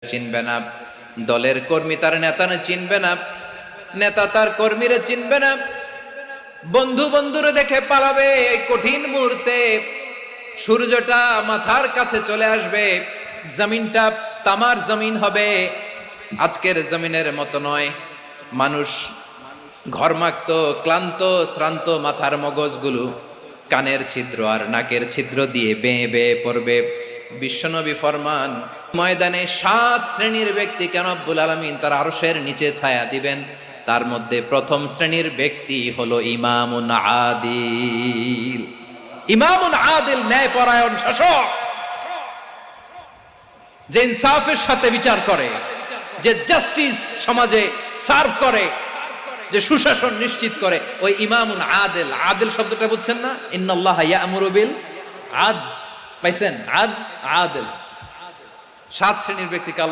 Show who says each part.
Speaker 1: চিনবে না, দলের কর্মী তার নেতা চিনবে না, নেতা তার কর্মীরা চিনবে না, বন্ধু বন্ধুরে দেখে পালাবে। এই কঠিন মুহূর্তে সূর্যটা মাথার কাছে চলে আসবে, জমিনটা তামার জমিন হবে। আজকের জমিনের মতো নয়। মানুষ ঘর্মাক্ত, ক্লান্ত, শ্রান্ত মাথার মগজগুলো কানের ছিদ্র আর নাকের ছিদ্র দিয়ে বেয়ে বেয়ে পড়বে। বিশ্বনবী ফরমান, ময়দানে 7 শ্রেণীর ব্যক্তিকে রব্বুল আলামিন তার আরশের নিচে ছায়া দিবেন। তার মধ্যে প্রথম শ্রেণীর ব্যক্তি হলো ইমামুন আদিল। ইমামুন আদিল, ন্যায়পরায়ণ শাসক, যে ইনসাফের সাথে বিচার করে, যে জাস্টিস সমাজে সার্ভ করে, যে সুশাসন নিশ্চিত করে, ওই ইমামুন আদিল। আদিল শব্দটা বুঝছেন না? ইন্নাল্লাহা ইয়া'মুরু বিল আদল। পাইছেন? আদল, 7 শ্রেণীর ব্যক্তিকে আল্লাহ